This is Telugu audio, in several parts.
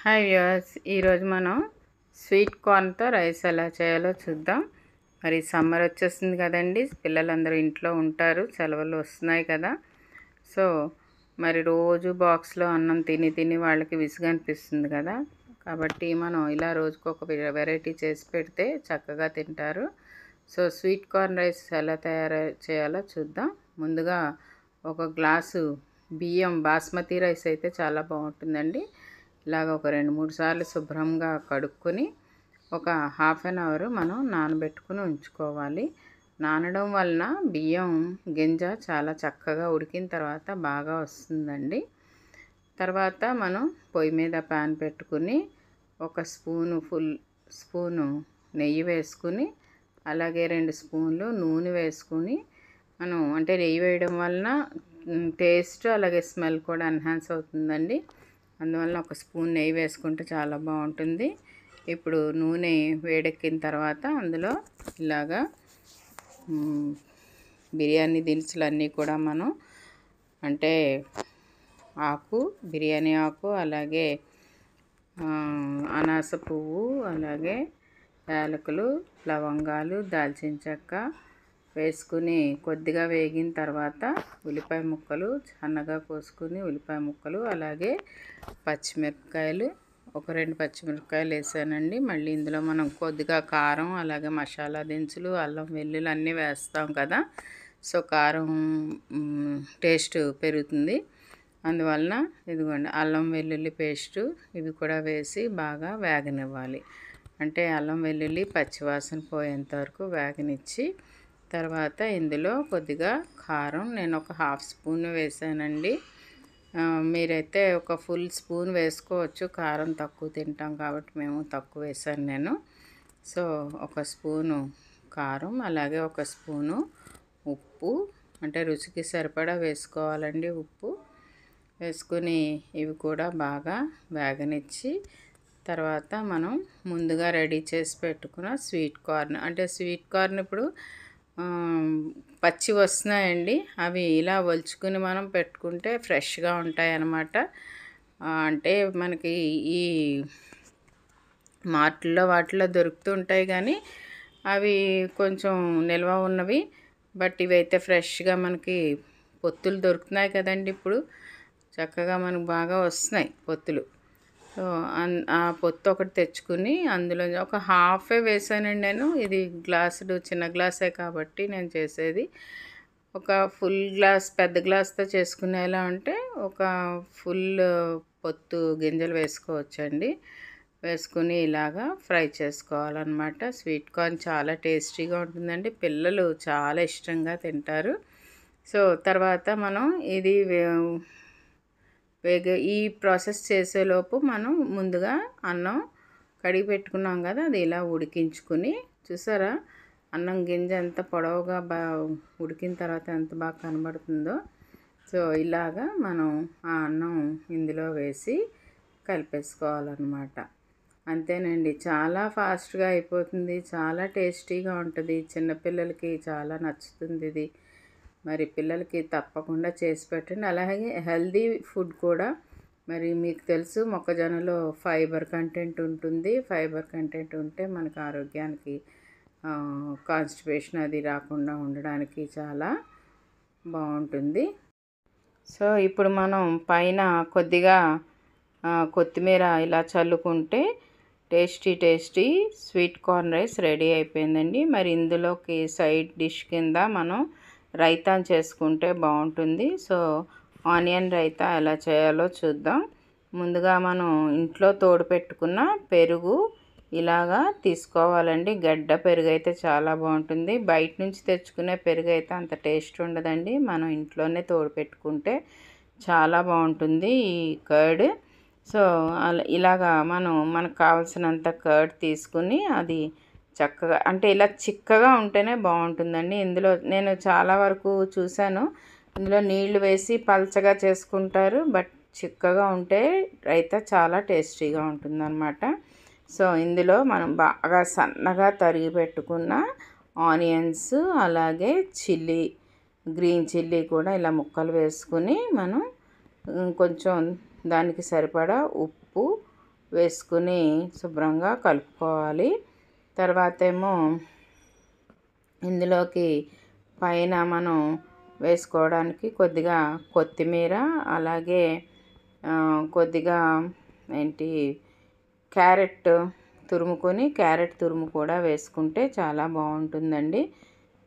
హాయ్ వ్యూవర్స్, ఈరోజు మనం స్వీట్ కార్న్తో రైస్ ఎలా చేయాలో చూద్దాం. మరి సమ్మర్ వచ్చేస్తుంది కదండి, పిల్లలందరూ ఇంట్లో ఉంటారు, సెలవులు వస్తున్నాయి కదా. సో మరి రోజు బాక్స్లో అన్నం తిని తిని వాళ్ళకి విసుగు అనిపిస్తుంది కదా. కాబట్టి మనం ఇలా రోజుకొక వెరైటీ చేసి పెడితే చక్కగా తింటారు. సో స్వీట్ కార్న్ రైస్ ఎలా తయారు చేయాలో చూద్దాం. ముందుగా ఒక గ్లాసు బియ్యం, బాస్మతి రైస్ అయితే చాలా బాగుంటుందండి. ఇలాగ ఒక 2-3 సార్లు శుభ్రంగా కడుక్కొని ఒక హాఫ్ అన్ అవర్ మనం నానబెట్టుకుని ఉంచుకోవాలి. నానడం వలన బియ్యం గింజ చాలా చక్కగా ఉడికిన తర్వాత బాగా వస్తుందండి. తర్వాత మనం పొయ్యి మీద ప్యాన్ పెట్టుకుని ఒక ఫుల్ స్పూను నెయ్యి వేసుకుని, అలాగే 2 స్పూన్లు నూనె వేసుకుని మనం అంటే నెయ్యి వేయడం వలన టేస్ట్ అలాగే స్మెల్ కూడా ఎన్హాన్స్ అవుతుందండి. అందువల్ల ఒక స్పూన్ నెయ్యి వేసుకుంటే చాలా బాగుంటుంది. ఇప్పుడు నూనె వేడెక్కిన తర్వాత అందులో ఇలాగా బిర్యానీ దినుసులు అన్నీ కూడా మనం అంటే బిర్యానీ ఆకు, అలాగే అనాస పువ్వు, అలాగే యాలకులు, లవంగాలు, దాల్చిన చెక్క వేసుకుని కొద్దిగా వేగిన తర్వాత ఉల్లిపాయ ముక్కలు సన్నగా కోసుకుని ఉల్లిపాయ ముక్కలు, అలాగే పచ్చిమిరపకాయలు, ఒక 2 పచ్చిమిరపకాయలు వేసానండి. మళ్ళీ ఇందులో మనం కొద్దిగా కారం, అలాగే మసాలా దినుసులు, అల్లం వెల్లుల్లి అన్నీ వేస్తాం కదా. సో కారం టేస్ట్ పెరుగుతుంది. అందువలన ఇదిగోండి అల్లం వెల్లుల్లి పేస్టు ఇవి కూడా వేసి బాగా వేగనివ్వాలి. అంటే అల్లం వెల్లుల్లి పచ్చివాసన పోయేంత వరకు వేగనిచ్చి తర్వాత ఇందులో కొద్దిగా కారం నేను ఒక హాఫ్ స్పూన్ వేసానండి. మీరైతే ఒక ఫుల్ స్పూన్ వేసుకోవచ్చు, కారం తక్కువ తింటాం కాబట్టి మేము తక్కువ వేసాను నేను. సో ఒక స్పూను కారం, అలాగే ఒక స్పూను ఉప్పు, అంటే రుచికి సరిపడా వేసుకోవాలండి ఉప్పు వేసుకుని ఇవి కూడా బాగా వేగనిచ్చి తర్వాత మనం ముందుగా రెడీ చేసి పెట్టుకున్న స్వీట్ కార్న్, అంటే స్వీట్ కార్న్ ఇప్పుడు పచ్చి వస్తున్నాయండి, అవి ఇలా ఒలుచుకుని మనం పెట్టుకుంటే ఫ్రెష్గా ఉంటాయి అన్నమాట. అంటే మనకి ఈ మార్ట్లో వాటిలో దొరుకుతుంటాయి కానీ అవి కొంచెం నిల్వ ఉన్నవి. బట్ ఇవైతే ఫ్రెష్గా మనకి పొత్తులు దొరుకుతున్నాయి కదండి, ఇప్పుడు చక్కగా మనకు బాగా వస్తున్నాయి పొత్తులు. సో ఆ పొత్తు ఒకటి తెచ్చుకుని అందులో ఒక హాఫే వేసానండి నేను. ఇది చిన్న గ్లాసే కాబట్టి నేను చేసేది ఒక ఫుల్ గ్లాస్, పెద్ద గ్లాస్తో చేసుకునేలా ఉంటే ఒక ఫుల్ పొత్తు గింజలు వేసుకోవచ్చండి. వేసుకుని ఇలాగా ఫ్రై చేసుకోవాలన్నమాట. స్వీట్ కార్న్ చాలా టేస్టీగా ఉంటుందండి, పిల్లలు చాలా ఇష్టంగా తింటారు. సో తర్వాత మనం ఇది ఈ ప్రాసెస్ చేసేలోపు మనం ముందుగా అన్నం కడిగి పెట్టుకున్నాం కదా, అది ఇలా ఉడికించుకుని, చూసారా అన్నం గింజ ఎంత పొడవుగా ఉడికిన తర్వాత ఎంత బాగా కనబడుతుందో. సో ఇలాగా మనం ఆ అన్నం ఇందులో వేసి కలిపేసుకోవాలన్నమాట. అంతేనండి, చాలా ఫాస్ట్గా అయిపోతుంది, చాలా టేస్టీగా ఉంటుంది, చిన్నపిల్లలకి చాలా నచ్చుతుంది ఇది. మరి పిల్లలకి తప్పకుండా చేసి పెట్టండి. అలాగే హెల్దీ ఫుడ్ కూడా. మరి మీకు తెలుసు మొక్కజొన్నలో ఫైబర్ కంటెంట్ ఉంటుంది. ఫైబర్ కంటెంట్ ఉంటే మనకు ఆరోగ్యానికి కాన్స్టిపేషన్ అది రాకుండా ఉండడానికి చాలా బాగుంటుంది. సో ఇప్పుడు మనం పైన కొద్దిగా కొత్తిమీర ఇలా చల్లుకుంటే tasty sweet corn rice ready అయిపోయిందండి. మరి ఇందులోకి సైడ్ డిష్ కింద మనం రైతాను చేసుకుంటే బాగుంటుంది. సో ఆనియన్ రైతా ఎలా చేయాలో చూద్దాం. ముందుగా మనం ఇంట్లో తోడు పెట్టుకున్న పెరుగు ఇలాగా తీసుకోవాలండి. గడ్డ పెరుగు అయితే చాలా బాగుంటుంది, బయట నుంచి తెచ్చుకునే పెరుగు అయితే అంత టేస్ట్ ఉండదండి. మనం ఇంట్లోనే తోడు పెట్టుకుంటే చాలా బాగుంటుంది ఈ కర్డ్. సో ఇలాగా మనకు కావాల్సినంత కర్డ్ తీసుకుని అది చక్కగా, అంటే ఇలా చిక్కగా ఉంటేనే బాగుంటుందండి. ఇందులో నేను చాలా వరకు చూశాను, ఇందులో నీళ్లు వేసి పల్చగా చేసుకుంటారు, బట్ చిక్కగా ఉంటే రైతా చాలా టేస్టీగా ఉంటుందన్నమాట. సో ఇందులో మనం బాగా సన్నగా తరిగి పెట్టుకున్న ఆనియన్స్, అలాగే గ్రీన్ చిల్లీ కూడా ఇలా ముక్కలు వేసుకుని మనం కొంచెం దానికి సరిపడా ఉప్పు, వేసుకుని శుభ్రంగా కలుపుకోవాలి. తర్వాత ఏమో ఇందులోకి పైన మనం వేసుకోవడానికి కొద్దిగా కొత్తిమీర, అలాగే కొద్దిగా క్యారెట్ తురుము కూడా వేసుకుంటే చాలా బాగుంటుందండి.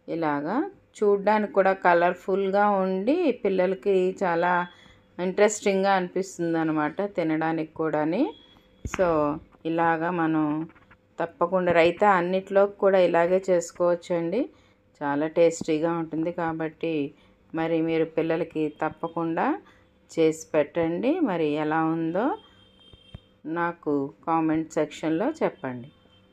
ఇలాగా చూడ్డానికి కూడా కలర్ఫుల్గా ఉండి పిల్లలకి చాలా ఇంట్రెస్టింగ్గా అనిపిస్తుంది అనమాట తినడానికి కూడాని. సో ఇలాగా మనం తప్పకుండా రైతా అన్నిట్లోకి కూడా ఇలాగే చేసుకోవచ్చండి. చాలా టేస్టీగా ఉంటుంది. కాబట్టి మరి మీరు పిల్లలకి తప్పకుండా చేసి పెట్టండి. మరి ఎలా ఉందో నాకు కామెంట్ సెక్షన్లో చెప్పండి.